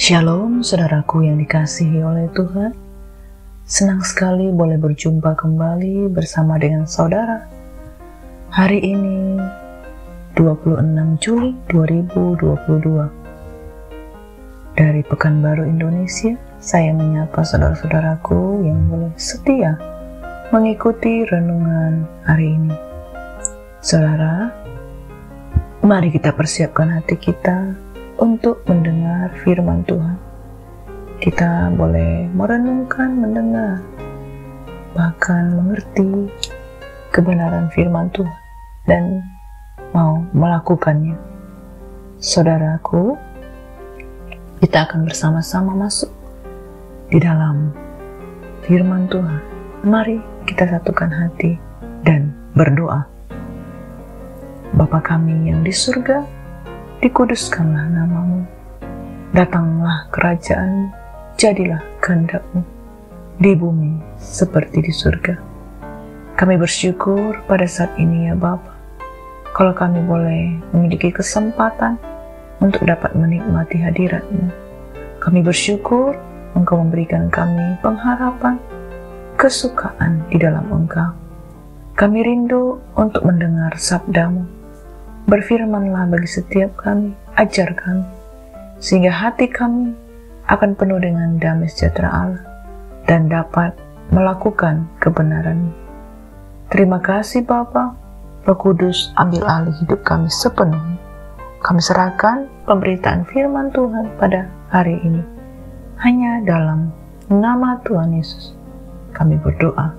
Shalom saudaraku yang dikasihi oleh Tuhan. Senang sekali boleh berjumpa kembali bersama dengan saudara. Hari ini 26 Juli 2022. Dari Pekanbaru Indonesia, saya menyapa saudara-saudaraku yang boleh setia mengikuti renungan hari ini. Saudara, mari kita persiapkan hati kita untuk mendengar firman Tuhan. Kita boleh merenungkan, mendengar, bahkan mengerti kebenaran firman Tuhan dan mau melakukannya. Saudaraku, kita akan bersama-sama masuk di dalam firman Tuhan. Mari kita satukan hati dan berdoa. Bapa kami yang di surga, dikuduskanlah namamu, datanglah kerajaan, jadilah kehendak-mu di bumi seperti di surga. Kami bersyukur pada saat ini ya Bapa, kalau kami boleh memiliki kesempatan untuk dapat menikmati hadirat-Mu. Kami bersyukur Engkau memberikan kami pengharapan, kesukaan di dalam Engkau. Kami rindu untuk mendengar sabda-Mu. Berfirmanlah bagi setiap kami, ajar kami, sehingga hati kami akan penuh dengan damai sejahtera Allah dan dapat melakukan kebenaran. Terima kasih Bapa, Roh Kudus ambil alih hidup kami sepenuhnya. Kami serahkan pemberitaan firman Tuhan pada hari ini. Hanya dalam nama Tuhan Yesus kami berdoa.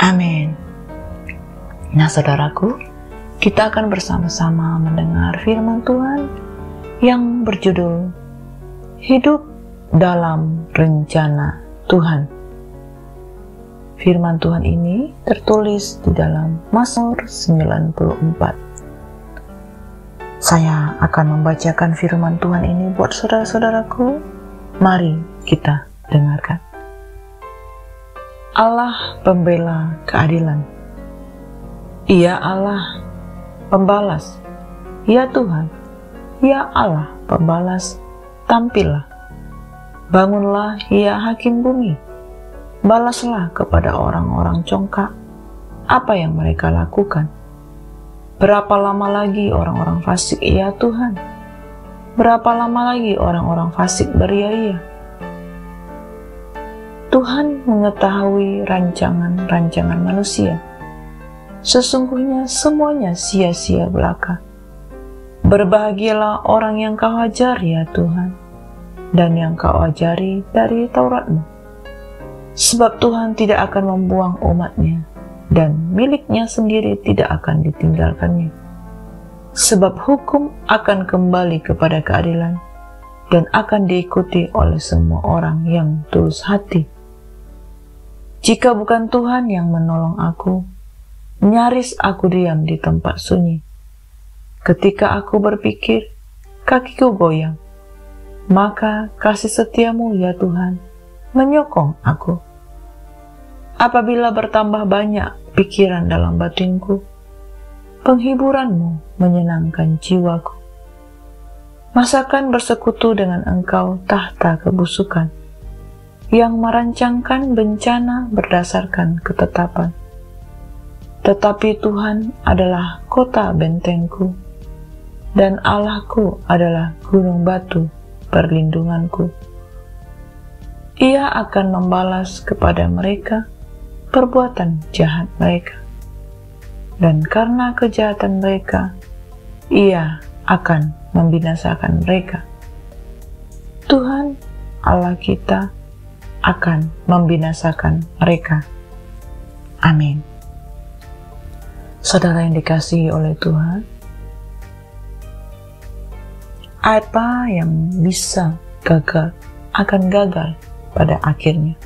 Amin. Nah saudaraku, kita akan bersama-sama mendengar firman Tuhan yang berjudul Hidup dalam Rencana Tuhan. Firman Tuhan ini tertulis di dalam Mazmur 94. Saya akan membacakan firman Tuhan ini buat saudara-saudaraku. Mari kita dengarkan. Allah pembela keadilan. Ia Allah pembalas, ya Tuhan, ya Allah pembalas, tampillah. Bangunlah ya hakim bumi, balaslah kepada orang-orang congkak apa yang mereka lakukan. Berapa lama lagi orang-orang fasik, ya Tuhan? Berapa lama lagi orang-orang fasik beria-ia? Tuhan mengetahui rancangan-rancangan manusia. Sesungguhnya semuanya sia-sia belaka. Berbahagialah orang yang Kau ajar ya Tuhan, dan yang Kau ajari dari Taurat-Mu. Sebab Tuhan tidak akan membuang umat-Nya, dan miliknya sendiri tidak akan ditinggalkannya. Sebab hukum akan kembali kepada keadilan, dan akan diikuti oleh semua orang yang tulus hati. Jika bukan Tuhan yang menolong aku, nyaris aku diam di tempat sunyi. Ketika aku berpikir, kakiku goyang. Maka kasih setiamu ya Tuhan menyokong aku. Apabila bertambah banyak pikiran dalam batinku, penghiburanmu menyenangkan jiwaku. Masakan bersekutu dengan Engkau tahta kebusukan, yang merancangkan bencana berdasarkan ketetapan. Tetapi Tuhan adalah kota bentengku, dan Allahku adalah gunung batu perlindunganku. Ia akan membalas kepada mereka perbuatan jahat mereka, dan karena kejahatan mereka, Ia akan membinasakan mereka. Tuhan Allah kita akan membinasakan mereka. Amin. Saudara yang dikasihi oleh Tuhan, apa yang bisa gagal akan gagal pada akhirnya.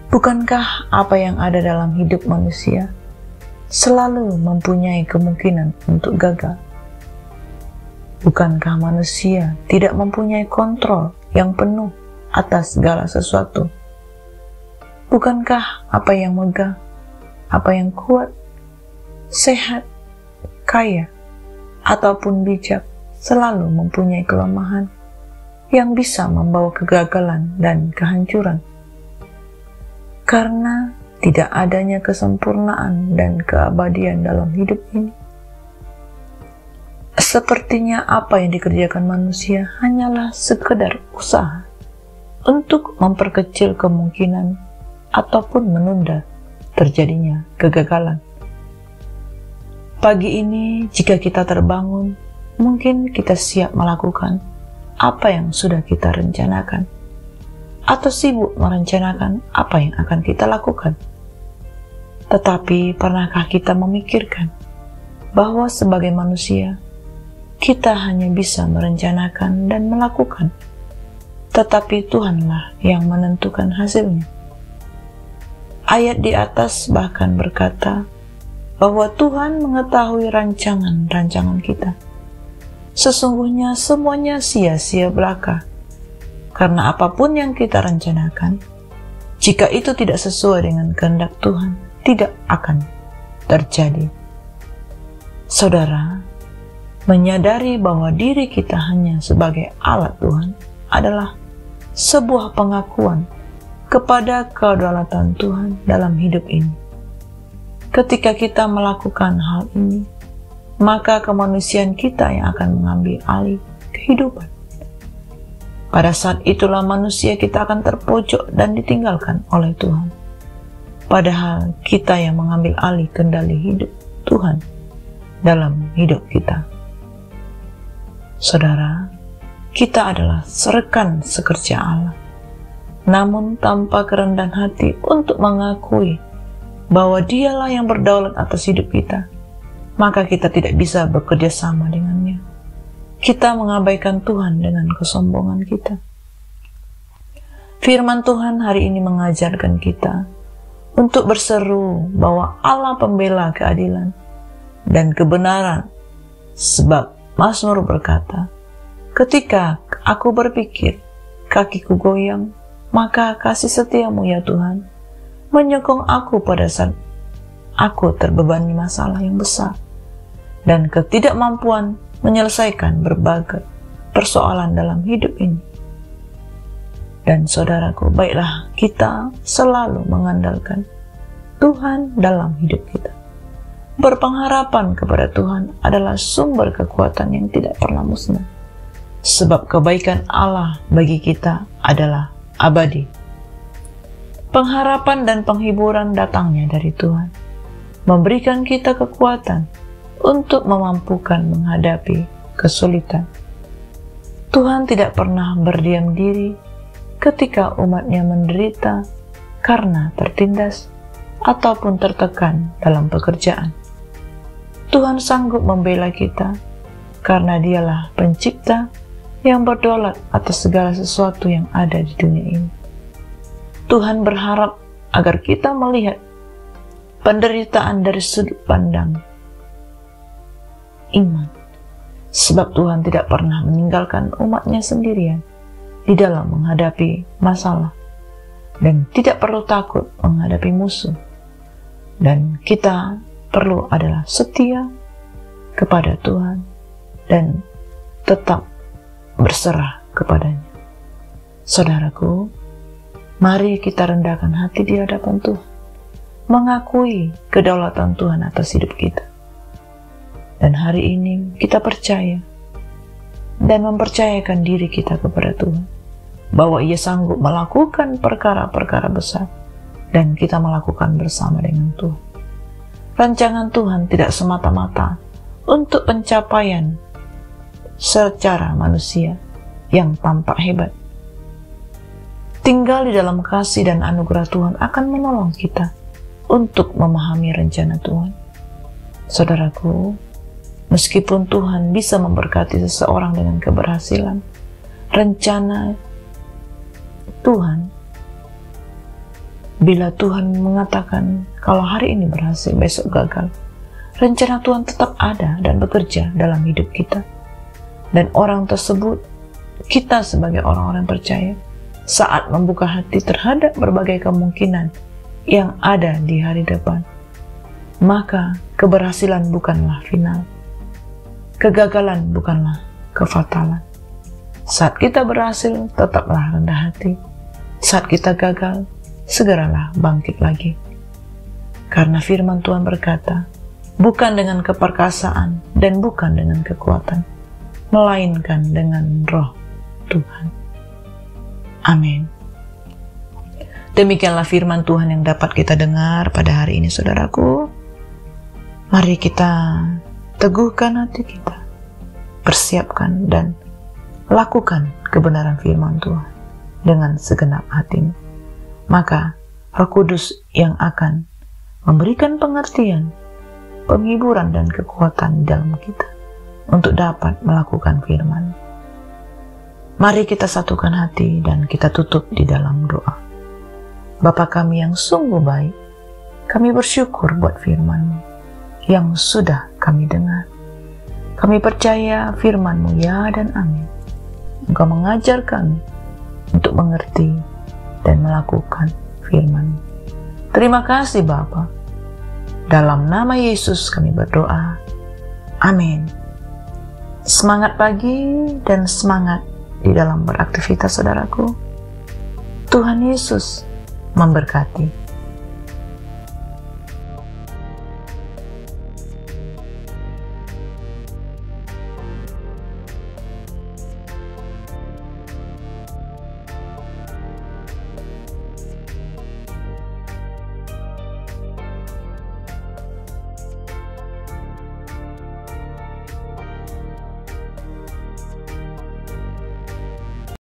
Bukankah apa yang ada dalam hidup manusia selalu mempunyai kemungkinan untuk gagal? Bukankah manusia tidak mempunyai kontrol yang penuh atas segala sesuatu? Bukankah apa yang megah, apa yang kuat, sehat, kaya, ataupun bijak selalu mempunyai kelemahan yang bisa membawa kegagalan dan kehancuran. Karena tidak adanya kesempurnaan dan keabadian dalam hidup ini, sepertinya apa yang dikerjakan manusia hanyalah sekedar usaha untuk memperkecil kemungkinan ataupun menunda terjadinya kegagalan. Pagi ini, jika kita terbangun, mungkin kita siap melakukan apa yang sudah kita rencanakan, atau sibuk merencanakan apa yang akan kita lakukan. Tetapi, pernahkah kita memikirkan bahwa sebagai manusia, kita hanya bisa merencanakan dan melakukan, tetapi Tuhanlah yang menentukan hasilnya. Ayat di atas bahkan berkata bahwa Tuhan mengetahui rancangan-rancangan kita. Sesungguhnya semuanya sia-sia belaka, karena apapun yang kita rencanakan, jika itu tidak sesuai dengan kehendak Tuhan, tidak akan terjadi. Saudara, menyadari bahwa diri kita hanya sebagai alat Tuhan adalah sebuah pengakuan kepada kedaulatan Tuhan dalam hidup ini. Ketika kita melakukan hal ini, maka kemanusiaan kita yang akan mengambil alih kehidupan. Pada saat itulah manusia kita akan terpojok dan ditinggalkan oleh Tuhan. Padahal kita yang mengambil alih kendali hidup Tuhan dalam hidup kita. Saudara, kita adalah rekan sekerja Allah, namun tanpa kerendahan hati untuk mengakui bahwa Dialah yang berdaulat atas hidup kita, maka kita tidak bisa bekerja sama dengannya. Kita mengabaikan Tuhan dengan kesombongan kita. Firman Tuhan hari ini mengajarkan kita untuk berseru bahwa Allah pembela keadilan dan kebenaran, sebab Mazmur berkata, ketika aku berpikir, kakiku goyang, maka kasih setiamu ya Tuhan menyokong aku pada saat aku terbebani masalah yang besar dan ketidakmampuan menyelesaikan berbagai persoalan dalam hidup ini. Dan saudaraku, baiklah kita selalu mengandalkan Tuhan dalam hidup kita. Berpengharapan kepada Tuhan adalah sumber kekuatan yang tidak pernah musnah, sebab kebaikan Allah bagi kita adalah abadi. Pengharapan dan penghiburan datangnya dari Tuhan, memberikan kita kekuatan untuk memampukan menghadapi kesulitan. Tuhan tidak pernah berdiam diri ketika umatnya menderita karena tertindas ataupun tertekan dalam pekerjaan. Tuhan sanggup membela kita karena Dialah pencipta yang berdaulat atas segala sesuatu yang ada di dunia ini. Tuhan berharap agar kita melihat penderitaan dari sudut pandang iman, sebab Tuhan tidak pernah meninggalkan umatnya sendirian di dalam menghadapi masalah dan tidak perlu takut menghadapi musuh. Dan kita perlu adalah setia kepada Tuhan dan tetap berserah kepadanya. Saudaraku, mari kita rendahkan hati di hadapan Tuhan, mengakui kedaulatan Tuhan atas hidup kita. Dan hari ini kita percaya dan mempercayakan diri kita kepada Tuhan, bahwa Ia sanggup melakukan perkara-perkara besar, dan kita melakukan bersama dengan Tuhan. Rancangan Tuhan tidak semata-mata untuk pencapaian secara manusia yang tampak hebat. Tinggal di dalam kasih dan anugerah Tuhan akan menolong kita untuk memahami rencana Tuhan. Saudaraku, meskipun Tuhan bisa memberkati seseorang dengan keberhasilan, rencana Tuhan, bila Tuhan mengatakan kalau hari ini berhasil, besok gagal, rencana Tuhan tetap ada dan bekerja dalam hidup kita. Dan orang tersebut, kita sebagai orang-orang percaya, saat membuka hati terhadap berbagai kemungkinan yang ada di hari depan, maka keberhasilan bukanlah final, kegagalan bukanlah kefatalan. Saat kita berhasil, tetaplah rendah hati. Saat kita gagal, segeralah bangkit lagi. Karena firman Tuhan berkata, bukan dengan keperkasaan dan bukan dengan kekuatan, melainkan dengan Roh Tuhan. Amin. Demikianlah firman Tuhan yang dapat kita dengar pada hari ini, saudaraku. Mari kita teguhkan hati kita, persiapkan dan lakukan kebenaran firman Tuhan dengan segenap hatimu. Maka Roh Kudus yang akan memberikan pengertian, penghiburan dan kekuatan di dalam kita untuk dapat melakukan firman. Mari kita satukan hati dan kita tutup di dalam doa. Bapa kami yang sungguh baik, kami bersyukur buat firman-Mu yang sudah kami dengar. Kami percaya firman-Mu ya dan amin. Engkau mengajar kami untuk mengerti dan melakukan firman-Mu. Terima kasih Bapa. Dalam nama Yesus kami berdoa. Amin. Semangat pagi dan semangat di dalam beraktivitas, saudaraku. Tuhan Yesus memberkati.